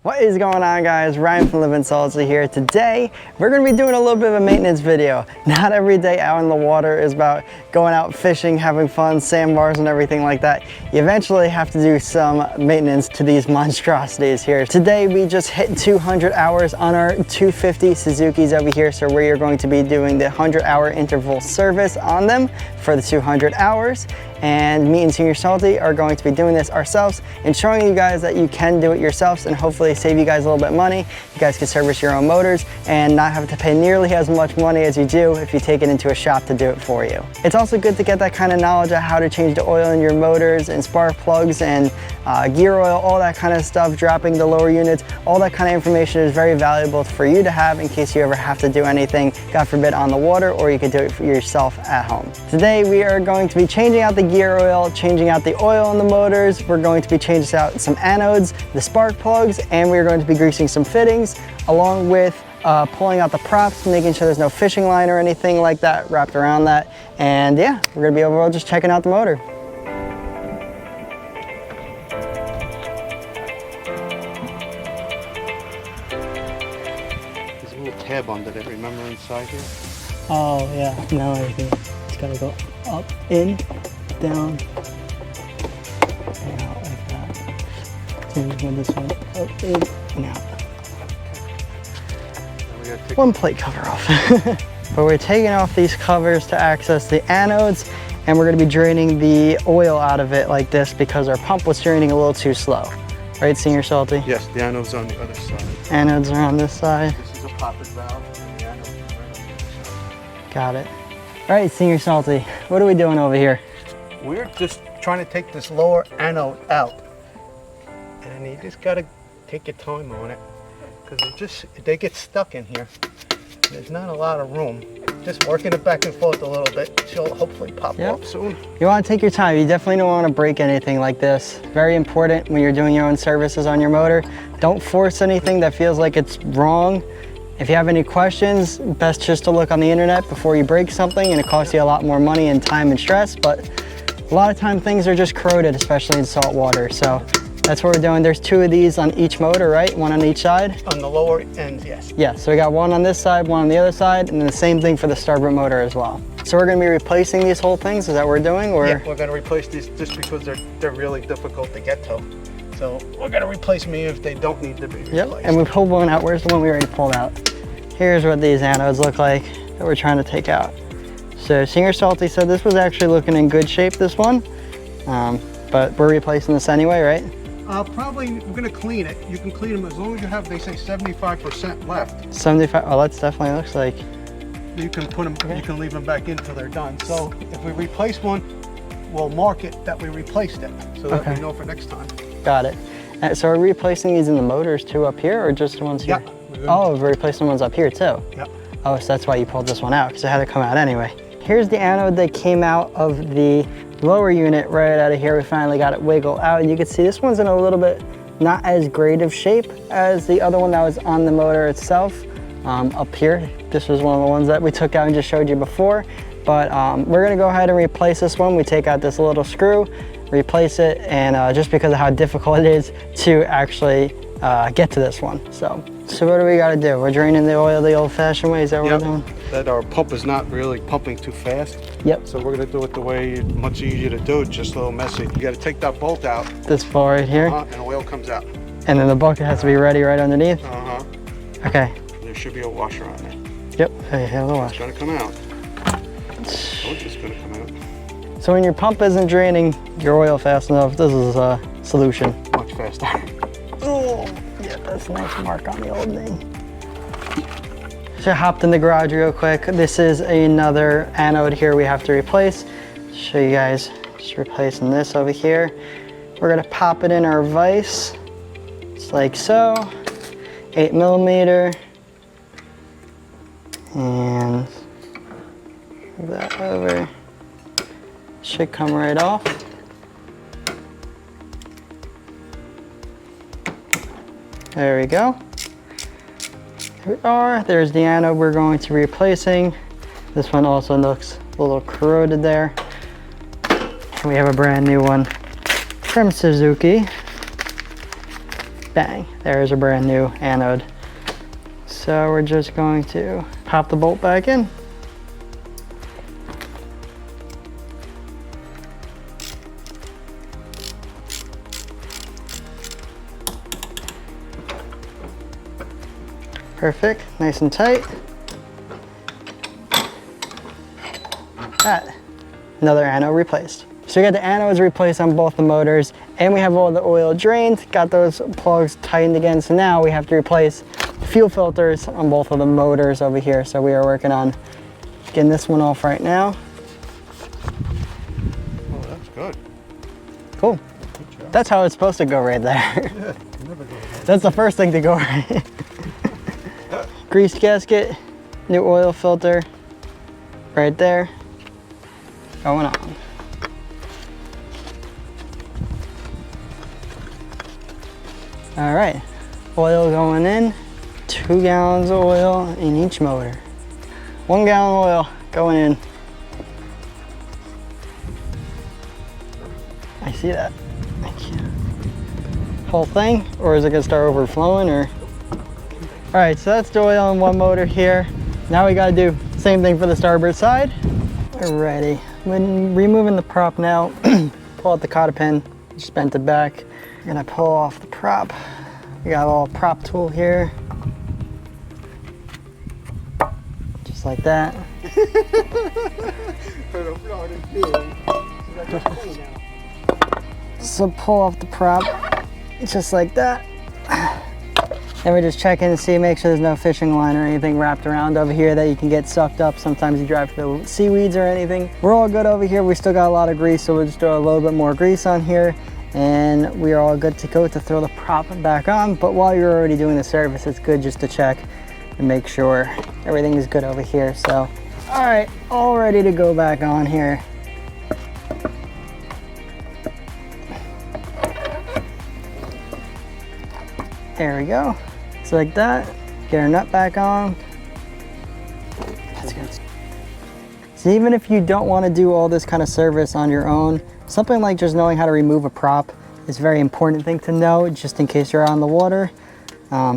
What is going on, guys? Ryan from Livin here. Today we're going to be doing a little bit of a maintenance video. Not every day out in the water is about going out fishing, having fun, sandbars and everything like that. You eventually have to do some maintenance to these monstrosities here. Today we just hit 200 hours on our 250 Suzukis over here, so we are going to be doing the 100-hour interval service on them for the 200 hours. And me and Senior Salty are going to be doing this ourselves and showing you guys that you can do it yourselves and hopefully save you guys a little bit of money. You guys can service your own motors and not have to pay nearly as much money as you do if you take it into a shop to do it for you. It's also good to get that kind of knowledge of how to change the oil in your motors and spark plugs and gear oil, all that kind of stuff, dropping the lower units. All that kind of information is very valuable for you to have in case you ever have to do anything, God forbid, on the water, or you could do it for yourself at home. Today we are going to be changing out the gear oil, changing out the oil in the motors. We're going to be changing out some anodes, the spark plugs, and we're going to be greasing some fittings, along with pulling out the props, making sure there's no fishing line or anything like that wrapped around that. And yeah, we're gonna be overall just checking out the motor. There's a little tab under it, remember, inside here? Oh yeah, now I see. It's gotta go up, in, down, and out like that. Same with this one, up, in, and out. One plate cover off. But we're taking off these covers to access the anodes, and we're gonna be draining the oil out of it like this because our pump was draining a little too slow. Right, Senior Salty? Yes, the anode's on the other side. Anodes are on this side. This is a poppet valve, and the anode's right on the other side. Got it. All right, Senior Salty, what are we doing over here? We're just trying to take this lower anode out. And you just gotta take your time on it, because they get stuck in here. There's not a lot of room. Just working it back and forth a little bit. She'll hopefully pop up soon. You want to take your time. You definitely don't want to break anything like this. Very important when you're doing your own services on your motor. Don't force anything that feels like it's wrong. If you have any questions, best just to look on the internet before you break something, and it costs you a lot more money and time and stress, but a lot of time things are just corroded, especially in salt water. So that's what we're doing. There's two of these on each motor, right? One on each side? On the lower end, yes. Yeah, so we got one on this side, one on the other side, and then the same thing for the starboard motor as well. So we're gonna be replacing these whole things, is that what we're doing? Or? Yeah, we're gonna replace these just because they're really difficult to get to. So we're gonna replace them if they don't need to be replaced. Yep, and we pulled one out. Where's the one we already pulled out? Here's what these anodes look like that we're trying to take out. So Senior Salty said this was actually looking in good shape, this one. But we're replacing this anyway, right? Probably we're gonna clean it. You can clean them as long as you have, they say, 75% left. 75, oh, that definitely looks like. You can put them, you can leave them back in until they're done. So if we replace one, we'll mark it that we replaced it, so that we know for next time. Got it. So are we replacing these in the motors too up here, or just the ones here? Yeah. Oh, we're replacing the ones up here too? Yeah. Oh, so that's why you pulled this one out, because it had to come out anyway. Here's the anode that came out of the lower unit right out of here. We finally got it wiggled out, and you can see this one's in a little bit not as great of shape as the other one that was on the motor itself. Up here, this was one of the ones that we took out and just showed you before, but we're gonna go ahead and replace this one. We take out this little screw, replace it, and just because of how difficult it is to actually get to this one. So what do we gotta do? We're draining the oil the old-fashioned way, is that what we're doing? That our pump is not really pumping too fast. Yep. So we're gonna do it the way much easier to do, just a little messy. You gotta take that bolt out. This ball right here? And oil comes out. And then the bucket has to be ready right underneath? Uh-huh. Okay. There should be a washer on there. Yep, hey, have the washer. It's gonna come out. Oh, it's just gonna come out. So when your pump isn't draining your oil fast enough, this is a solution. Much faster. Oh, yeah, that's a nice mark on the old thing. So I hopped in the garage real quick. This is another anode here we have to replace. Show you guys, just replacing this over here. We're gonna pop it in our vise, just like so, 8mm, and move that over. Should come right off. There we go. Here we are. There's the anode we're going to be replacing. This one also looks a little corroded there. We have a brand new one from Suzuki. Bang, there's a brand new anode. So we're just going to pop the bolt back in. Perfect, nice and tight. That, another anode replaced. So we got the anodes replaced on both the motors, and we have all the oil drained, got those plugs tightened again. So now we have to replace the fuel filters on both of the motors over here. So we are working on getting this one off right now. Oh, that's good. Cool. Good job. That's how it's supposed to go right there. Yeah, never go right. That's the first thing to go right. Greased gasket, new oil filter, right there, going on. All right, oil going in, 2 gallons of oil in each motor. 1 gallon of oil going in. I see that. Thank you. Whole thing, or is it gonna start overflowing, or? All right, so that's the oil in one motor here. Now we gotta do the same thing for the starboard side. We're ready. When removing the prop now, pull out the cotter pin, just bent it back. I'm gonna pull off the prop. We got a little prop tool here. Just like that. So pull off the prop, just like that. And we're just checking to see, make sure there's no fishing line or anything wrapped around over here that you can get sucked up. Sometimes you drive through seaweeds or anything. We're all good over here. We still got a lot of grease, so we'll just throw a little bit more grease on here. And we are all good to go to throw the prop back on. But while you're already doing the service, it's good just to check and make sure everything is good over here. So, all right, all ready to go back on here. There we go. Just like that. Get our nut back on. That's good. So even if you don't want to do all this kind of service on your own, something like just knowing how to remove a prop is a very important thing to know, just in case you're out on the water.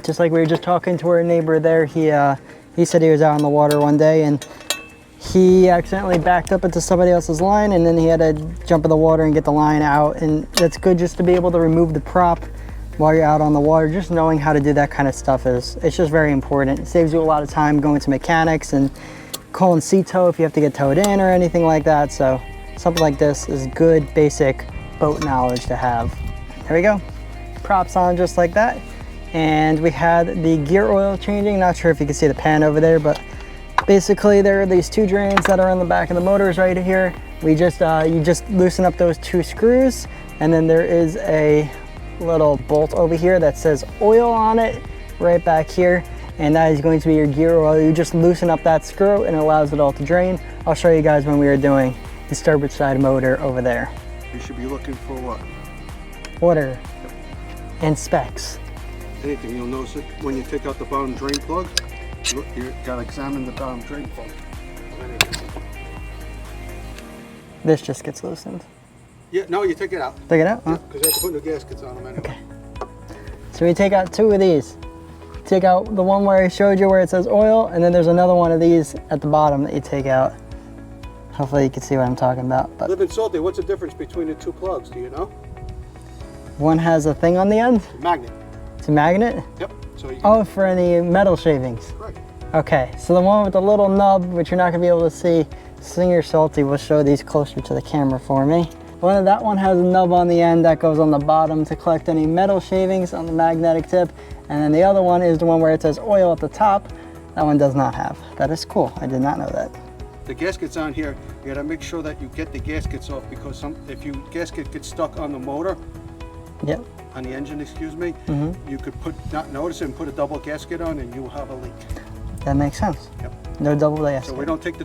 Just like we were just talking to our neighbor there, he said he was out on the water one day and he accidentally backed up into somebody else's line, and then he had to jump in the water and get the line out. And that's good just to be able to remove the prop while you're out on the water. Just knowing how to do that kind of stuff it's just very important. It saves you a lot of time going to mechanics and calling sea tow if you have to get towed in or anything like that. So something like this is good basic boat knowledge to have. There we go. Props on just like that. And we had the gear oil changing. Not sure if you can see the pan over there, but basically there are these 2 drains that are on the back of the motors right here. You just loosen up those 2 screws, and then there is a little bolt over here that says oil on it right back here, and that is going to be your gear oil. You just loosen up that screw and it allows it all to drain. I'll show you guys when we are doing the starboard side motor over there. You should be looking for what? Order and specs. Anything. You'll notice it when you take out the bottom drain plug. Look, you gotta examine the bottom drain plug. This just gets loosened. Yeah, no, you take it out. Take it out? Huh? Because you have to put new gaskets on them anyway. Okay. So we take out 2 of these. Take out the one where I showed you where it says oil, and then there's another one of these at the bottom that you take out. Hopefully you can see what I'm talking about. But Livin Salty, what's the difference between the 2 plugs? Do you know? one has a thing on the end. Magnet. It's a magnet. Yep. So you can, Oh, for any metal shavings. right. Okay, so the one with the little nub, which you're not gonna be able to see, Singer Salty will show these closer to the camera for me. That one has a nub on the end that goes on the bottom to collect any metal shavings on the magnetic tip. And then the other one is the one where it says oil at the top. That one does not have. That is cool. I did not know that. The gaskets on here, you gotta make sure that you get the gaskets off, because if your gasket gets stuck on the motor, Yep. on the engine, excuse me, Mm-hmm. you could not notice it and put a double gasket on, and you'll have a leak. That makes sense. Yep. No double gasket. So we don't take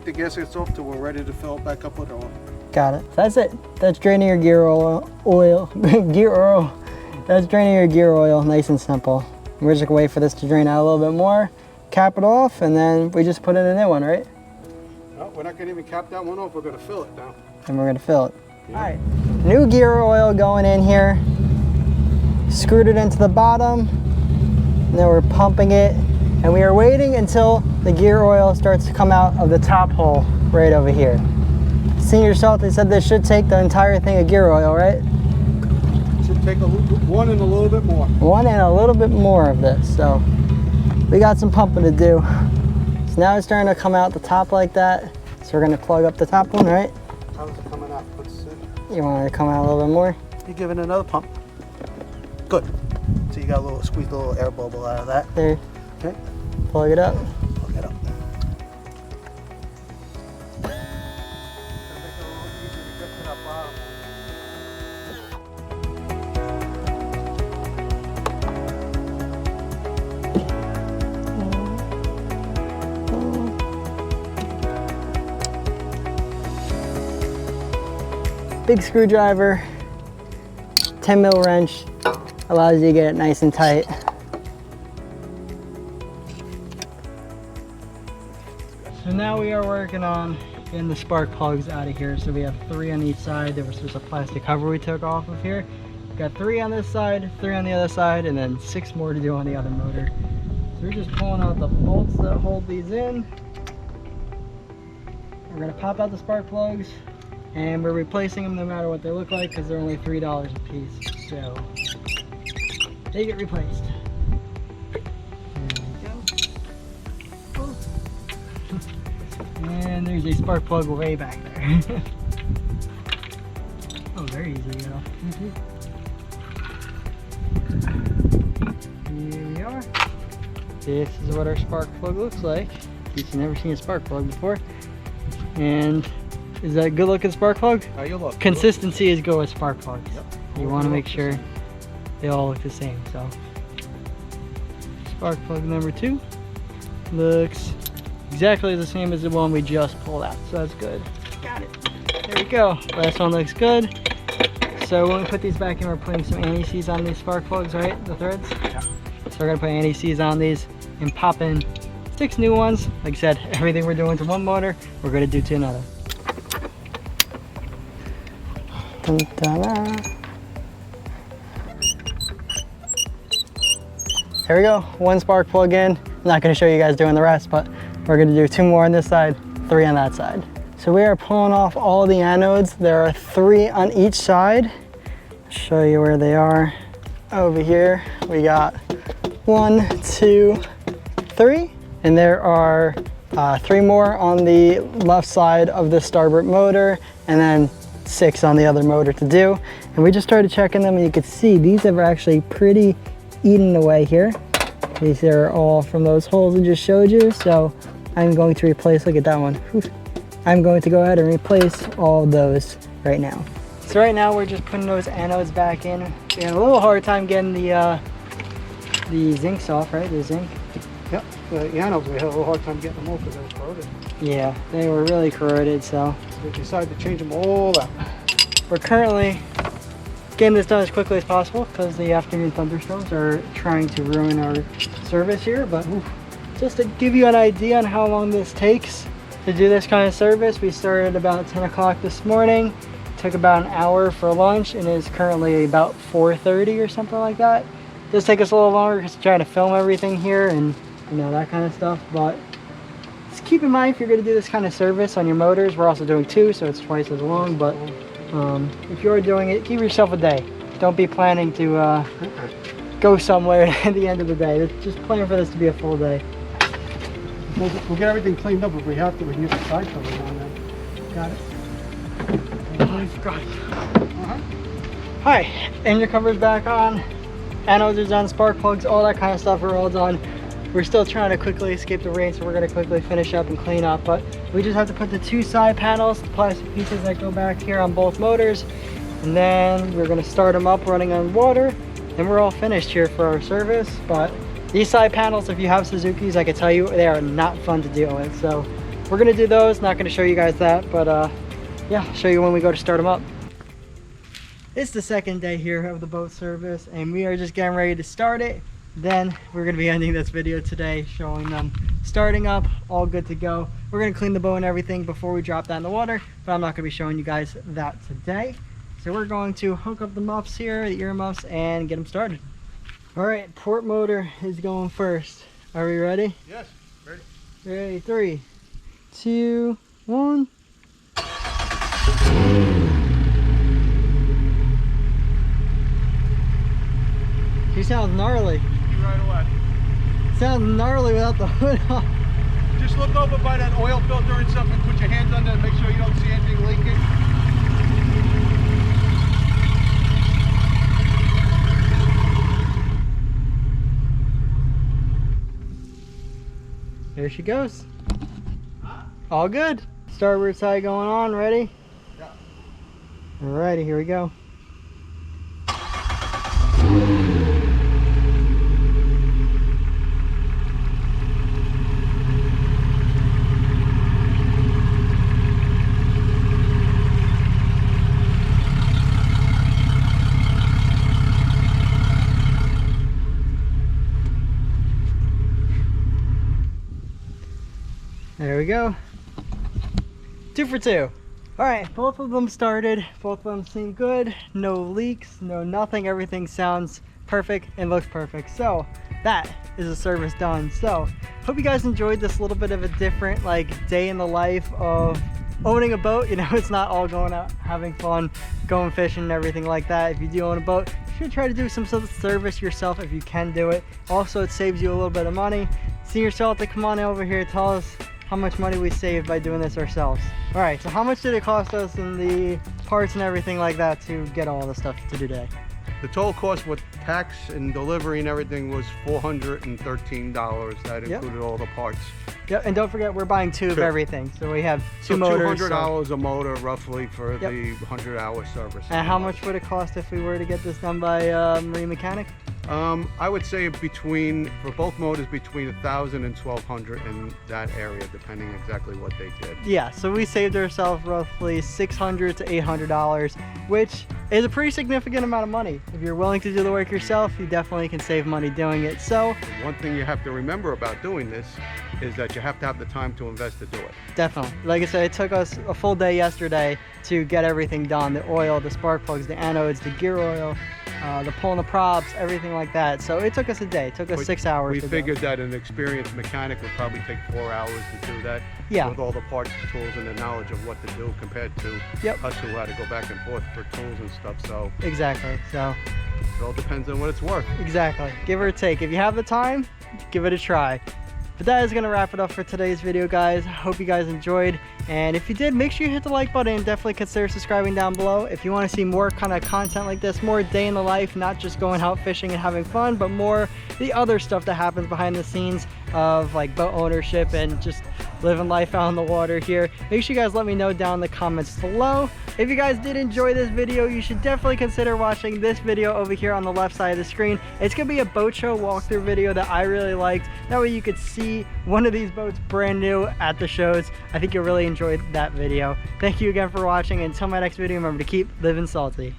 the gaskets off till we're ready to fill it back up with oil. Got it. So that's it. That's draining your gear oil. Gear oil. That's draining your gear oil. Nice and simple. We're just gonna wait for this to drain out a little bit more, cap it off, and then we just put in a new one, right? No, we're not gonna even cap that one off. We're gonna fill it now. And we're gonna fill it. All right. New gear oil going in here. screwed it into the bottom. Now we're pumping it, and we are waiting until the gear oil starts to come out of the top hole right over here. Senior Salty said this should take the entire thing of gear oil, right? Should take one and a little bit more. One and a little bit more of this, so we got some pumping to do. So now it's starting to come out the top like that. So we're gonna plug up the top one, right? How's it coming out? You want it to come out a little bit more? You give it another pump. Good. So you got a little, squeeze a little air bubble out of that. There. Okay. Plug it up. Plug it up. Big screwdriver, 10 mil wrench, allows you to get it nice and tight. So now we are working on getting the spark plugs out of here. So we have 3 on each side. There was just a plastic cover we took off of here. Got 3 on this side, 3 on the other side, and then 6 more to do on the other motor. So we're just pulling out the bolts that hold these in. We're gonna pop out the spark plugs, and we're replacing them no matter what they look like because they're only $3 a piece. So they get replaced. There we go. And there's a spark plug way back there. Oh, very easy to get off. Here we are. This is what our spark plug looks like. In case you've never seen a spark plug before. And is that a good looking spark plug? How you look? Consistency is good with spark plugs. Yep. You want to make sure they all look the same. So spark plug number 2 looks exactly the same as the one we just pulled out. So that's good. Got it. There we go. Last one looks good. So when we put these back in, we're putting some anti-seize on these spark plugs, right? The threads? Yeah. So we're gonna put anti-seize on these and pop in 6 new ones. Like I said, everything we're doing to one motor, we're gonna do to another. There we go, 1 spark plug in. I'm not gonna show you guys doing the rest, but we're gonna do 2 more on this side, 3 on that side. So we are pulling off all the anodes. There are 3 on each side. I'll show you where they are. Over here, we got 1, 2, 3, and there are 3 more on the left side of the starboard motor, and then 6 on the other motor to do. And we just started checking them, and you can see these have actually pretty eaten away here. These are all from those holes I just showed you. So I'm going to replace, look at that one. I'm going to go ahead and replace all those right now. So right now we're just putting those anodes back in. We had a little hard time getting the zincs off, right? The zinc. Yep. The anodes, we had a little hard time getting them off because they were corroded. Yeah, they were really corroded, so We decided to change them all out. we're currently getting this done as quickly as possible because the afternoon thunderstorms are trying to ruin our service here. But just to give you an idea on how long this takes to do this kind of service, we started about 10 o'clock this morning, took about an hour for lunch, and it's currently about 4:30 or something like that. It does take us a little longer because we're trying to film everything here and you know, that kind of stuff. But just keep in mind, if you're going to do this kind of service on your motors, we're also doing 2, so it's twice as long. But if you're doing it, give yourself a day. Don't be planning to go somewhere at the end of the day. Just plan for this to be a full day. We'll get everything cleaned up if we have to. We can get the side covers on there. Got it? I forgot. Hi, engine cover's back on. Anodes are done, spark plugs, all that kind of stuff are all done. We're still trying to quickly escape the rain, so we're going to quickly finish up and clean up. But we just have to put the 2 side panels, the plastic pieces that go back here on both motors, and then we're going to start them up running on water, and we're all finished here for our service. But these side panels, if you have Suzukis, I can tell you they are not fun to deal with. So we're going to do those. Not going to show you guys that, but yeah, I'll show you when we go to start them up. It's the 2nd day here of the boat service, and we are just getting ready to start it. Then we're going to be ending this video today showing them starting up, all good to go. We're going to clean the boat and everything before we drop that in the water, but I'm not going to be showing you guys that today. So we're going to hook up the muffs here, the ear muffs, and get them started. All right, port motor is going first. Are we ready? Yes, ready. Ready, 3, 2, 1. She sounds gnarly. Right away. Sounds gnarly without the hood on. Just look over by that oil filter and stuff and put your hands under it and make sure you don't see anything leaking. There she goes. All good. Starboard side going on, ready? Yeah. Alrighty, here we go. There we go. 2 for 2. All right, both of them started. Both of them seem good. No leaks, no nothing. Everything sounds perfect and looks perfect. So that is a service done. So hope you guys enjoyed this little bit of a different day in the life of owning a boat. You know, it's not all going out having fun, going fishing and everything like that. If you do own a boat, you should try to do some sort of service yourself if you can do it. Also, it saves you a little bit of money. Senior Salty, come on over here, tell us how much money we saved by doing this ourselves. All right, so how much did it cost us in the parts and everything like that to get all the stuff to today? The total cost with tax and delivery and everything was $413. That included all the parts. Yep, and don't forget we're buying 2 of everything. So we have 2 motors. $200 a motor roughly for the 100-hour service. And how much would it cost if we were to get this done by a marine mechanic? I would say for both motors between $1,000 and $1,200 in that area, depending exactly what they did. Yeah, so we saved ourselves roughly $600 to $800, which is a pretty significant amount of money. If you're willing to do the work yourself, you definitely can save money doing it. So one thing you have to remember about doing this is that you have to have the time to invest to do it. Definitely. Like I said, it took us a full day yesterday to get everything done. The oil, the spark plugs, the anodes, the gear oil, the pulling the props, everything like that. So it took us a day. It took us 6 hours. We figured that an experienced mechanic would probably take 4 hours to do that. Yeah. With all the parts, tools, and the knowledge of what to do compared to us who had to go back and forth for tools and stuff. So exactly. So it all depends on what it's worth. Exactly. Give or take. If you have the time, give it a try. But that is going to wrap it up for today's video, guys. Hope you guys enjoyed. And if you did, make sure you hit the like button and definitely consider subscribing down below. If you want to see more kind of content like this, more day in the life, not just going out fishing and having fun, but more the other stuff that happens behind the scenes of boat ownership and just living life out on the water here, make sure you guys let me know down in the comments below. If you guys did enjoy this video, you should definitely consider watching this video over here on the left side of the screen. It's gonna be a boat show walkthrough video that I really liked. That way you could see one of these boats brand new at the shows. I think you'll really enjoy that video. Thank you again for watching. Until my next video, remember to keep living salty.